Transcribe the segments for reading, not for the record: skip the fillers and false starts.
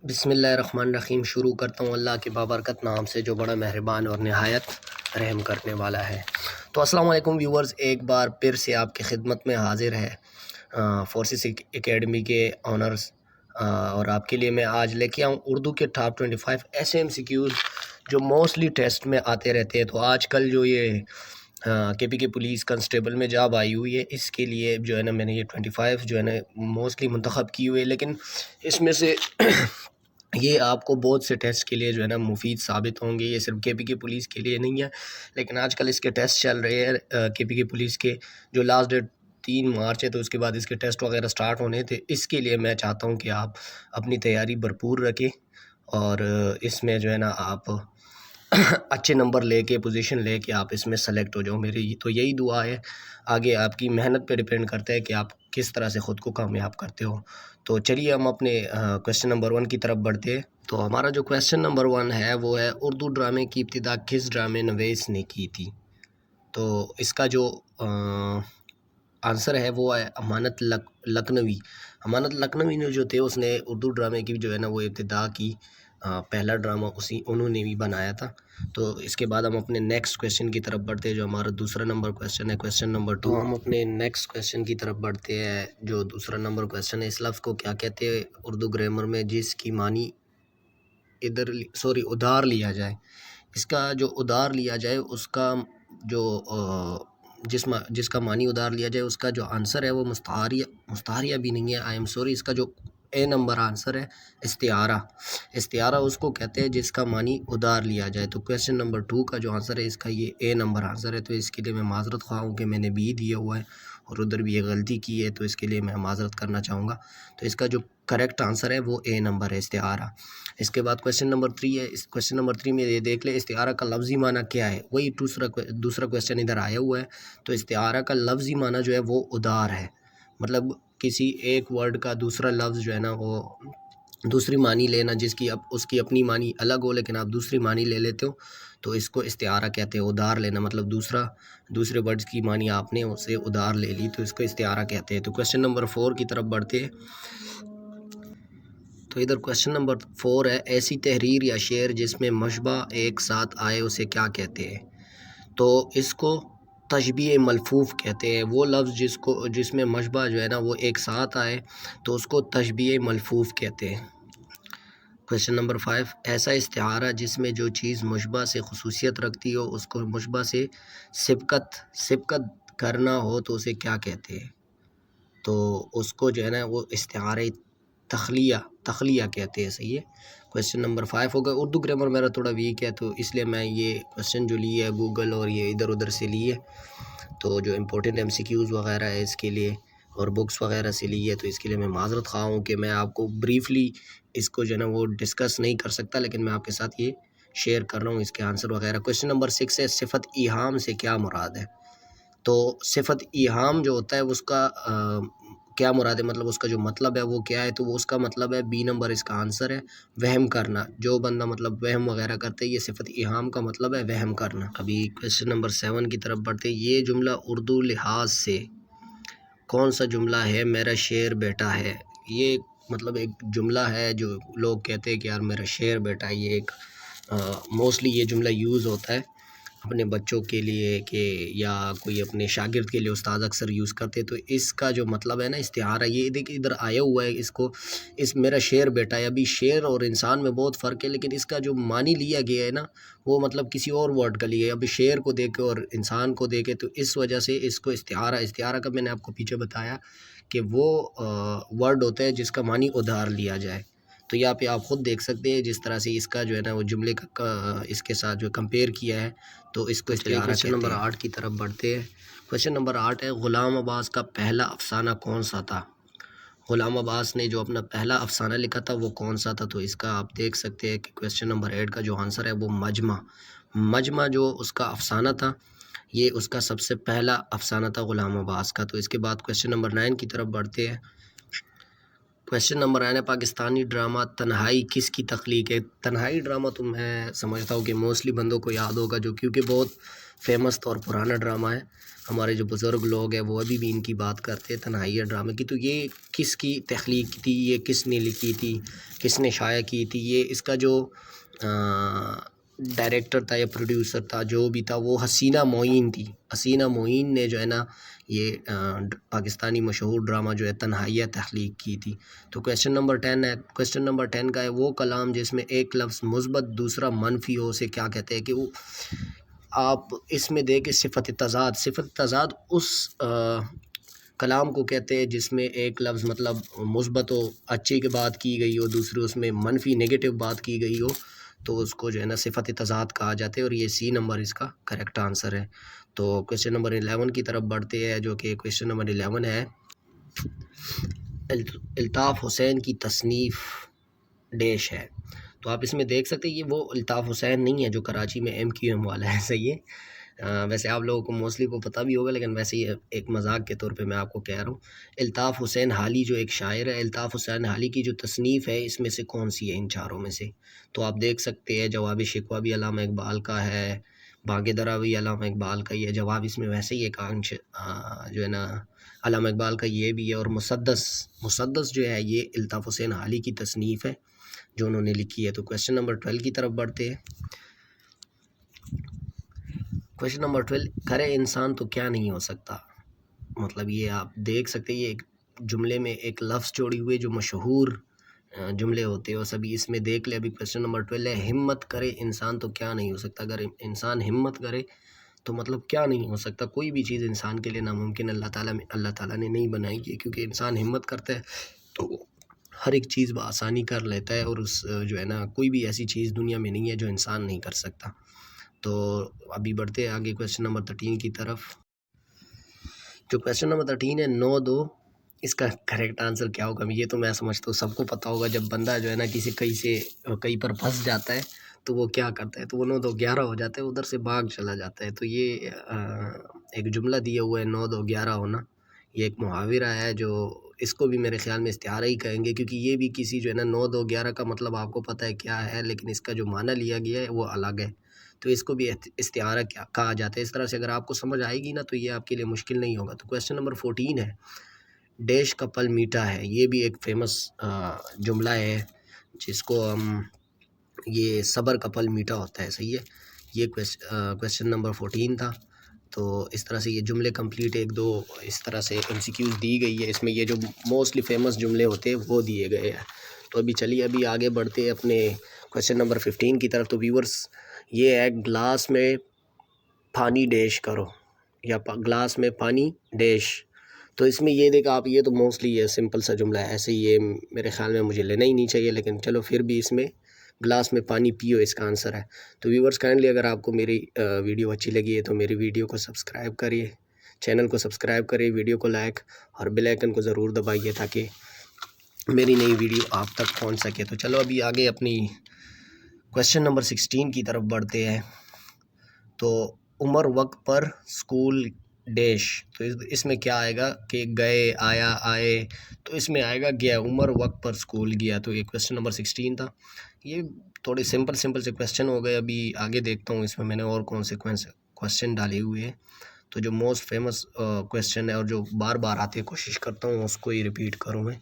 بسم اللہ الرحمن الرحیم۔ شروع کرتا ہوں اللہ کے بابرکت نام سے جو بڑا مہربان اور نہایت رحم کرنے والا ہے۔ تو السلام علیکم ویورز، ایک بار پھر سے آپ کی خدمت میں حاضر ہے فورسز اکیڈمی کے آنرز، اور آپ کے لیے میں آج لے کے آؤں اردو کے ٹاپ 25 ایسے MCQs جو موسٹلی ٹیسٹ میں آتے رہتے ہیں۔ تو آج کل جو یہ KP کے پولیس کانسٹیبل میں جاب آئی ہوئی ہے، اس کے لیے جو ہے نا میں نے یہ 25 جو ہے نا موسٹلی منتخب کی ہوئی ہے، لیکن اس میں سے یہ آپ کو بہت سے ٹیسٹ کے لیے جو ہے نا مفید ثابت ہوں گے۔ یہ صرف KP کے پولیس کے لیے نہیں ہے، لیکن آج کل اس کے ٹیسٹ چل رہے ہیں KP کے پولیس کے، جو لاسٹ ڈیٹ 3 مارچ ہے، تو اس کے بعد اس کے ٹیسٹ وغیرہ سٹارٹ ہونے تھے۔ اس کے لیے میں چاہتا ہوں کہ آپ اپنی تیاری بھرپور رکھیں اور اس میں جو ہے نا آپ اچھے نمبر لے کے پوزیشن لے کے آپ اس میں سلیکٹ ہو جاؤ۔ میری تو یہی دعا ہے، آگے آپ کی محنت پہ ڈیپینڈ کرتا ہے کہ آپ کس طرح سے خود کو کامیاب کرتے ہو۔ تو چلیے ہم اپنے کویسچن نمبر 1 کی طرف بڑھتے ہیں۔ تو ہمارا جو کویسچن نمبر 1 ہے وہ ہے اردو ڈرامے کی ابتدا کس ڈرامے نویس نے کی تھی؟ تو اس کا جو آنسر ہے وہ ہے امانت لکھنوی۔ امانت لکھنوی نے جو تھے اس نے اردو ڈرامے کی جو ہے نا وہ ابتدا کی، پہلا ڈرامہ انہوں نے بھی بنایا تھا۔ تو اس کے بعد ہم اپنے نیکسٹ کویسچن کی طرف بڑھتے ہیں، جو ہمارا دوسرا نمبر کویسچن ہے، کویسچن نمبر 2۔ ہم اپنے نیکسٹ کویسچن کی طرف بڑھتے ہیں، جو دوسرا نمبر کویسچن ہے، اس لفظ کو کیا کہتے ہیں اردو گرامر میں جس کی معنی ادھار لیا جائے؟ اس کا جو ادھار لیا جائے اس کا جو جس کا معنی ادھار لیا جائے اس کا جو آنسر ہے وہ مستعاریہ بھی نہیں ہے، اس کا جو اے نمبر آنسر ہے استعارہ۔ استعارہ اس کو کہتے ہیں جس کا معنی ادھار لیا جائے۔ تو کویسچن نمبر 2 کا جو آنسر ہے اس کا یہ اے نمبر آنسر ہے۔ تو اس کے لیے میں معذرت خواہ ہوں کہ میں نے بی دیا ہوا ہے اور ادھر بھی یہ غلطی کی ہے، تو اس کے لیے میں معذرت کرنا چاہوں گا۔ تو اس کا جو کریکٹ آنسر ہے وہ اے نمبر ہے، استعارہ۔ اس کے بعد کویسچن نمبر 3 ہے، اس کویسچن نمبر 3 میں یہ دیکھ لیں استعارہ کا لفظی معنی کیا ہے؟ وہی دوسرا کویسچن ادھر آیا ہوا ہے۔ تو استعارہ کا لفظی معنی جو ہے وہ ادھار ہے، مطلب کسی ایک ورڈ کا دوسرا لفظ جو ہے نا وہ دوسری معنی لینا، جس کی اس کی اپنی معنی الگ ہو لیکن آپ دوسری معنی لے لیتے ہو، تو اس کو استعارہ کہتے ہیں۔ ادھار لینا مطلب دوسرے ورڈز کی معنی آپ نے اسے ادھار لے لی، تو اس کو استعارہ کہتے ہیں۔ تو کویسچن نمبر 4 کی طرف بڑھتے ہیں۔ تو ادھر کویسچن نمبر 4 ہے، ایسی تحریر یا شعر جس میں مشبہ ایک ساتھ آئے اسے کیا کہتے ہیں؟ تو اس کو تشبیہ ملفوف کہتے ہیں۔ وہ لفظ جس میں مشبہ جو ہے نا وہ ایک ساتھ آئے تو اس کو تشبیہ ملفوف کہتے ہیں۔ کویسچن نمبر 5، ایسا استعارہ جس میں جو چیز مشبہ سے خصوصیت رکھتی ہو اس کو مشبہ سے سبقت کرنا ہو تو اسے کیا کہتے ہیں؟ تو اس کو جو ہے نا وہ استعارہ تخلیہ کہتے ہیں، صحیح ہے۔ کویسچن نمبر 5 ہوگا۔ اردو گرامر میرا تھوڑا ویک ہے، تو اس لیے میں یہ کویسچن جو لیے ہے گوگل اور یہ ادھر ادھر سے لیے، تو جو امپورٹنٹ MCQs وغیرہ ہے اس کے لیے اور بکس وغیرہ سے لیے، تو اس کے لیے میں معذرت خواہ ہوں کہ میں آپ کو بریفلی اس کو جو ہے نا وہ ڈسکس نہیں کر سکتا، لیکن میں آپ کے ساتھ یہ شیئر کر رہا ہوں اس کے آنسر وغیرہ۔ کویسچن نمبر 6 ہے، صفت ایہام سے کیا مراد ہے؟ تو صفت ایہام جو ہوتا ہے اس کا کیا مراد ہے، مطلب اس کا جو مطلب ہے وہ کیا ہے؟ تو وہ اس کا مطلب ہے بی نمبر اس کا آنسر ہے، وہم کرنا۔ جو بندہ مطلب وہم وغیرہ کرتے ہیں، یہ صفت ایہام کا مطلب ہے وہم کرنا۔ ابھی کویسچن نمبر 7 کی طرف بڑھتے ہیں۔ یہ جملہ اردو لحاظ سے کون سا جملہ ہے؟ میرا شعر بیٹا ہے۔ یہ مطلب ایک جملہ ہے جو لوگ کہتے ہیں کہ یار میرا شعر بیٹا ہے۔ یہ ایک موسٹلی یہ جملہ یوز ہوتا ہے اپنے بچوں کے لیے، کہ یا کوئی اپنے شاگرد کے لیے استاد اکثر یوز کرتے، تو اس کا جو مطلب ہے نا استعارہ، یہ دیکھیں ادھر آیا ہوا ہے، اس میرا شعر بیٹا ہے۔ ابھی شعر اور انسان میں بہت فرق ہے، لیکن اس کا جو معنی لیا گیا ہے نا وہ مطلب کسی اور ورڈ کا لیا ہے۔ ابھی شعر کو دیکھے اور انسان کو دیکھے، تو اس وجہ سے اس کو استعارہ کا میں نے آپ کو پیچھے بتایا کہ وہ ورڈ ہوتا ہے جس کا معنی ادھار لیا جائے۔ تو یہاں پہ آپ خود دیکھ سکتے ہیں جس طرح سے اس کا جو ہے نا وہ جملے کا اس کے ساتھ جو کمپیئر کیا ہے، تو اس کو استعارہ کہتے ہیں۔ کویسچن نمبر 8 کی طرف بڑھتے ہیں۔ کویسچن نمبر 8 ہے، غلام عباس کا پہلا افسانہ کون سا تھا؟ غلام عباس نے جو اپنا پہلا افسانہ لکھا تھا وہ کون سا تھا؟ تو اس کا آپ دیکھ سکتے ہیں کہ کویسچن نمبر 8 کا جو آنسر ہے وہ مجمع جو اس کا افسانہ تھا، یہ اس کا سب سے پہلا افسانہ تھا غلام عباس کا۔ تو اس کے بعد کویسچن نمبر 9 کی طرف بڑھتے ہیں۔ کویشچن نمبر 9 ہے پاکستانی ڈرامہ تنہائی کس کی تخلیق ہے؟ تنہائی ڈرامہ تو میں سمجھتا ہوں کہ موسٹلی بندوں کو یاد ہوگا، جو کیونکہ بہت فیمس اور پرانا ڈرامہ ہے. ہمارے جو بزرگ لوگ ہیں وہ ابھی بھی ان کی بات کرتے ہیں تنہائی ڈرامے کی. تو یہ کس کی تخلیق تھی، یہ کس نے لکھی تھی، کس نے شائع کی تھی؟ یہ اس کا جو ڈائریکٹر تھا یا پروڈیوسر تھا جو بھی تھا وہ حسینہ معین تھی. حسینہ معین نے جو ہے نا یہ پاکستانی مشہور ڈرامہ جو ہے تنہائیہ تخلیق کی تھی. تو کویشچن نمبر 10 ہے. کویشچن نمبر 10 کا ہے وہ کلام جس میں ایک لفظ مثبت دوسرا منفی ہو اسے کیا کہتے ہیں؟ کہ وہ آپ اس میں دیکھیں صفت تضاد. صفت تضاد اس کلام کو کہتے ہیں جس میں ایک لفظ مطلب مثبت ہو، اچھی کی بات کی گئی ہو، دوسری اس میں منفی نیگیٹو بات کی گئی ہو، تو اس کو جو ہے نا صفت تضاد کہا جاتا ہے، اور یہ سی نمبر اس کا کریکٹ آنسر ہے. تو کویشچن نمبر 11 کی طرف بڑھتے ہیں، جو کہ کویشچن نمبر 11 ہے الطاف حسین کی تصنیف ڈیش ہے. تو آپ اس میں دیکھ سکتے ہیں یہ وہ الطاف حسین نہیں ہے جو کراچی میں MQM والا ہے. صحیح ہے، ویسے آپ لوگوں کو موسٹلی کو پتہ بھی ہوگا، لیکن ویسے ہی ایک مذاق کے طور پہ میں آپ کو کہہ رہا ہوں. الطاف حسین حالی جو ایک شاعر ہے، الطاف حسین حالی کی جو تصنیف ہے اس میں سے کون سی ہے ان چاروں میں سے؟ تو آپ دیکھ سکتے ہیں جواب شکوہ بھی علامہ اقبال کا ہے، بانگ درا بھی علامہ اقبال کا ہی ہے. جواب اس میں ویسے ہی ایک آنش جو ہے نا علامہ اقبال کا یہ بھی ہے، اور مسدس جو ہے یہ الطاف حسین حالی کی تصنیف ہے جو انہوں نے لکھی ہے. تو کویشچن نمبر 12 کی طرف بڑھتے ہیں. کویشچن نمبر 12 کرے انسان تو کیا نہیں ہو سکتا؟ مطلب یہ آپ دیکھ سکتے ہیں یہ ایک جملے میں ایک لفظ جوڑی ہوئے جو مشہور جملے ہوتے ہیں وہ سبھی اس میں دیکھ لے. ابھی کویشچن نمبر 12 ہے ہمت کرے انسان تو کیا نہیں ہو سکتا؟ اگر انسان ہمت کرے تو مطلب کیا نہیں ہو سکتا؟ کوئی بھی چیز انسان کے لیے ناممکن اللہ تعالیٰ نے نہیں بنائی ہے، کیونکہ انسان ہمت کرتا ہے تو ہر ایک چیز بآسانی کر لیتا ہے، اور اس جو ہے نا کوئی بھی ایسی چیز دنیا میں نہیں ہے جو انسان نہیں کر سکتا. تو ابھی بڑھتے ہیں آگے کویشچن نمبر 13 کی طرف. جو کویشچن نمبر 13 ہے 9 2 اس کا کریکٹ آنسر کیا ہوگا؟ یہ تو میں سمجھتا ہوں سب کو پتہ ہوگا. جب بندہ جو ہے نا کہیں پر پھنس جاتا ہے تو وہ کیا کرتا ہے؟ تو وہ 9 2 11 ہو جاتا ہے، ادھر سے بھاگ چلا جاتا ہے. تو یہ ایک جملہ دیا ہوا ہے 9 2 11 ہونا، یہ ایک محاورہ ہے جو اس کو بھی میرے خیال میں استعارہ ہی کہیں گے، کیونکہ یہ بھی کسی جو ہے نا 9 2 11 کا مطلب آپ کو پتہ ہے کیا ہے، لیکن اس کا جو معنی لیا گیا ہے وہ الگ ہے. تو اس کو بھی استعارہ کہا جاتا ہے. اس طرح سے اگر آپ کو سمجھ آئے گی نا تو یہ آپ کے لیے مشکل نہیں ہوگا. تو کویشچن نمبر 14 ہے ڈیش کا پل میٹھا ہے. یہ بھی ایک فیمس جملہ ہے جس کو ہم یہ صبر کا پل میٹھا ہوتا ہے. صحیح ہے، یہ کویشچن نمبر 14 تھا. تو اس طرح سے یہ جملے کمپلیٹ ایک دو اس طرح سے MCQs دی گئی ہے. اس میں یہ جو موسٹلی فیمس جملے ہوتے ہیں وہ دیے گئے ہیں. تو ابھی چلیے ابھی آگے بڑھتے ہیں اپنے کویشچن نمبر 15 کی طرف. تو ویورز یہ ہے گلاس میں پانی ڈیش کرو، یا گلاس میں پانی ڈیش. تو اس میں یہ دیکھا آپ، یہ تو موسٹلی یہ سمپل سا جملہ ہے، ایسے یہ میرے خیال میں مجھے لینا ہی نہیں چاہیے، لیکن چلو پھر بھی اس میں گلاس میں پانی پیو اس کا آنسر ہے. تو ویورز کائنڈلی اگر آپ کو میری ویڈیو اچھی لگی ہے تو میری ویڈیو کو سبسکرائب کریے، چینل کو سبسکرائب کریے، ویڈیو کو لائک اور بیل آئیکن کو ضرور دبائیے تاکہ میری نئی ویڈیو آپ تک پہنچ سکے. تو چلو ابھی آگے اپنی کویشچن نمبر 16 کی طرف بڑھتے ہیں. تو عمر وقت پر اسکول ڈیش. تو اس میں کیا آئے گا کہ گئے، آیا، آئے. تو اس میں آئے گا گیا، عمر وقت پر اسکول گیا. تو یہ کویشچن نمبر 16 تھا. یہ تھوڑے سمپل سے کویشچن ہو گئے. ابھی آگے دیکھتا ہوں اس میں نے اور کون سے کویشچن ڈالے ہوئے ہیں. تو جو موسٹ فیمس کویشچن ہے اور جو بار بار آتے کوشش کرتا ہوں اس کو ہی ریپیٹ کروں میں.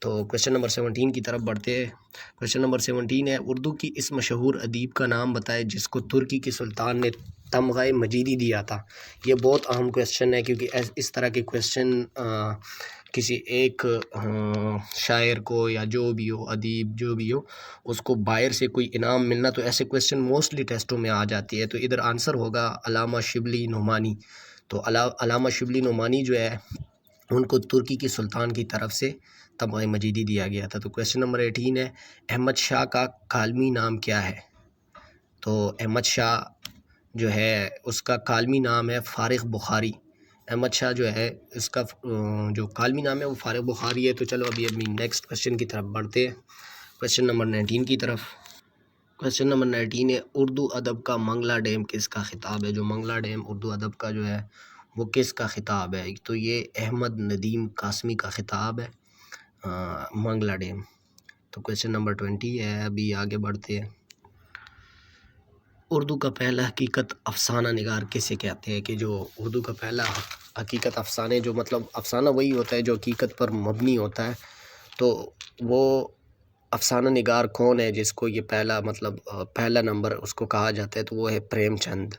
تو کویشچن نمبر 17 کی طرف بڑھتے ہیں. کویشچن نمبر 17 ہے اردو کی اس مشہور ادیب کا نام بتائے جس کو ترکی کے سلطان نے تمغہ مجیدی دیا تھا. یہ بہت اہم کویشچن ہے، کیونکہ اس طرح کے کویشچن کسی ایک شاعر کو یا جو بھی ہو، ادیب جو بھی ہو، اس کو باہر سے کوئی انعام ملنا، تو ایسے کویشچن موسٹلی ٹیسٹوں میں آ جاتی ہے. تو ادھر آنسر ہوگا علامہ شبلی نعمانی. تو علامہ شبلی نعمانی جو ہے ان کو ترکی کے سلطان کی طرف سے تمغہ مجیدی دیا گیا تھا. تو کویشچن نمبر 18 ہے احمد شاہ کا کالمی نام کیا ہے؟ تو احمد شاہ جو ہے اس کا کالمی نام ہے فارغ بخاری. احمد شاہ جو ہے اس کا جو کالمی نام ہے وہ فارغ بخاری ہے. تو چلو ابھی نیکسٹ کویشچن کی طرف بڑھتے ہیں، کویشچن نمبر 19 کی طرف. کویشچن نمبر 19 ہے اردو ادب کا منگلہ ڈیم کس کا خطاب ہے؟ جو منگلہ ڈیم اردو ادب کا جو ہے وہ کس کا خطاب ہے؟ تو یہ احمد ندیم قاسمی کا خطاب ہے. منگلا ڈیم۔ تو کویشچن نمبر 20 ہے، ابھی آگے بڑھتے ہیں۔ اردو کا پہلا حقیقت افسانہ نگار کسے کہتے ہیں؟ کہ جو اردو کا پہلا حقیقت افسانے، جو مطلب افسانہ وہی ہوتا ہے جو حقیقت پر مبنی ہوتا ہے، تو وہ افسانہ نگار کون ہے جس کو یہ پہلا مطلب پہلا نمبر اس کو کہا جاتا ہے؟ تو وہ ہے پریم چند۔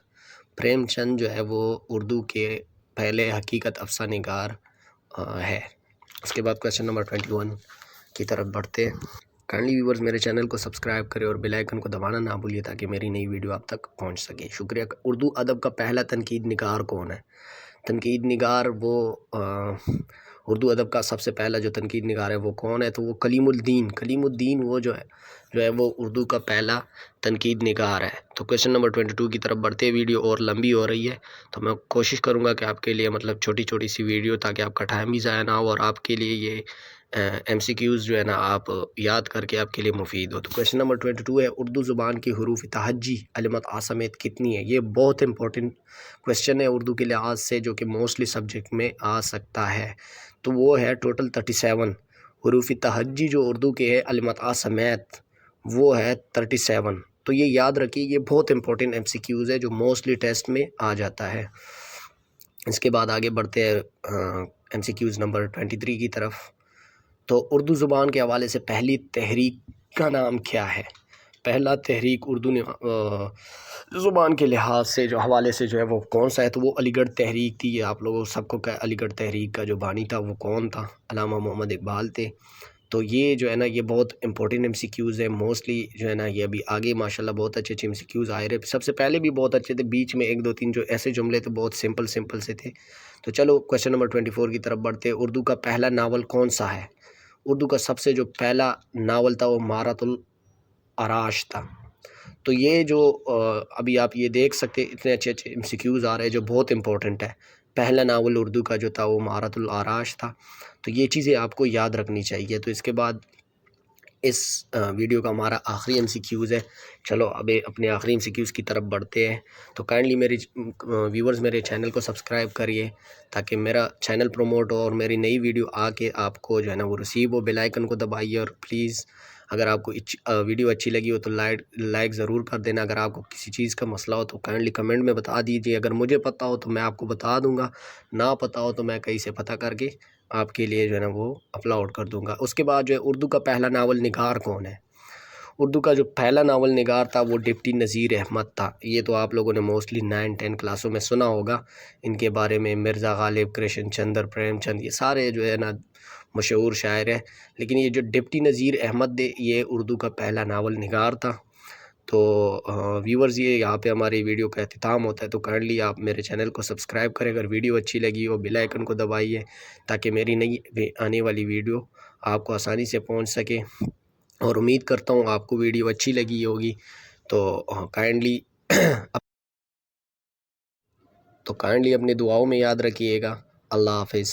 پریم چند جو ہے وہ اردو کے پہلے حقیقت افسانہ نگار ہے۔ اس کے بعد کویشچن نمبر 21 کی طرف بڑھتے ہیں۔ کائنڈلی ویورز میرے چینل کو سبسکرائب کریں اور بیل آئیکن کو دبانا نہ بھولیے تاکہ میری نئی ویڈیو آپ تک پہنچ سکے۔ شکریہ۔ اردو ادب کا پہلا تنقید نگار کون ہے؟ تنقید نگار وہ اردو ادب کا سب سے پہلا جو تنقید نگار ہے وہ کون ہے؟ تو وہ کلیم الدین وہ جو ہے وہ اردو کا پہلا تنقید نگار ہے۔ تو کویشچن نمبر 22 کی طرف بڑھتے، ویڈیو اور لمبی ہو رہی ہے تو میں کوشش کروں گا کہ آپ کے لیے مطلب چھوٹی چھوٹی سی ویڈیو، تاکہ آپ کا ٹائم بھی ضائع نہ ہو اور آپ کے لیے یہ MCQs جو ہے نا آپ یاد کر کے آپ کے لیے مفید ہو۔ تو کویشچن نمبر 22 ہے، اردو زبان کی حروف تہجی علامت سمیت کتنی ہے؟ یہ بہت امپورٹنٹ کویشچن ہے اردو کے لحاظ سے، جو کہ موسٹلی سبجیکٹ میں آ سکتا ہے۔ تو وہ ہے ٹوٹل 37 حروف تہجی جو اردو کے ہے علامت سمیت، وہ ہے 37۔ تو یہ یاد رکھیے، یہ بہت امپورٹنٹ MCQs ہے جو موسٹلی ٹیسٹ میں آ جاتا ہے۔ اس کے بعد آگے بڑھتے ہیں MCQs نمبر 23 کی طرف۔ تو اردو زبان کے حوالے سے پہلی تحریک کا نام کیا ہے؟ پہلا تحریک اردو زبان کے لحاظ سے جو حوالے سے جو ہے وہ کون سا ہے؟ تو وہ علی گڑھ تحریک تھی۔ یہ آپ لوگوں سب کو علی گڑھ تحریک کا جو بانی تھا وہ کون تھا؟ علامہ محمد اقبال تھے۔ تو یہ جو ہے نا یہ بہت امپورٹنٹ MCQs ہے، موسٹلی جو ہے نا یہ ابھی آگے ماشاءاللہ بہت اچھے MCQs آئے رہے۔ سب سے پہلے بھی بہت اچھے تھے، بیچ میں 1 2 3 جو ایسے جملے تھے بہت سمپل سے تھے۔ تو چلو کویشچن نمبر 24 کی طرف بڑھتے، اردو کا پہلا ناول کون سا ہے؟ اردو کا سب سے جو پہلا ناول تھا وہ مہارت العراش تھا۔ تو یہ جو ابھی آپ یہ دیکھ سکتے اتنے اچھے MCQs آ رہے ہیں جو بہت امپورٹنٹ ہے۔ پہلا ناول اردو کا جو تھا وہ مہارت العراش تھا۔ تو یہ چیزیں آپ کو یاد رکھنی چاہیے۔ تو اس کے بعد اس ویڈیو کا ہمارا آخری MCQs ہے۔ چلو اب اپنے آخری MCQs کی طرف بڑھتے ہیں۔ تو کائنڈلی میری ویورز میرے چینل کو سبسکرائب کریے تاکہ میرا چینل پروموٹ ہو اور میری نئی ویڈیو آ کے آپ کو جو ہے نا وہ ریسیو ہو۔ بیل آئیکن کو دبائیے اور پلیز اگر آپ کو ویڈیو اچھی لگی ہو تو لائک ضرور کر دینا۔ اگر آپ کو کسی چیز کا مسئلہ ہو تو کائنڈلی کمنٹ میں بتا دیجیے۔ اگر مجھے پتہ ہو تو میں آپ کو بتا دوں گا، نہ پتہ ہو تو میں کہیں سے پتہ کر کے آپ کے لیے جو ہے نا وہ اپلوڈ کر دوں گا۔ اس کے بعد جو ہے اردو کا پہلا ناول نگار کون ہے؟ اردو کا جو پہلا ناول نگار تھا وہ ڈپٹی نذیر احمد تھا۔ یہ تو آپ لوگوں نے موسٹلی 9 10 کلاسوں میں سنا ہوگا ان کے بارے میں۔ مرزا غالب، کرشن چندر، پریم چند، یہ سارے جو ہے نا مشہور شاعر ہیں، لیکن یہ جو ڈپٹی نذیر احمد دے یہ اردو کا پہلا ناول نگار تھا۔ تو ویورز یہ یہاں پہ ہماری ویڈیو کا اختتام ہوتا ہے۔ تو کائنڈلی آپ میرے چینل کو سبسکرائب کریں، اگر ویڈیو اچھی لگی ہو بیل آئیکن کو دبائیے تاکہ میری نئی آنے والی ویڈیو آپ کو آسانی سے پہنچ سکے۔ اور امید کرتا ہوں آپ کو ویڈیو اچھی لگی ہوگی۔ تو کائنڈلی اپنی دعاؤں میں یاد رکھیے گا۔ اللہ حافظ۔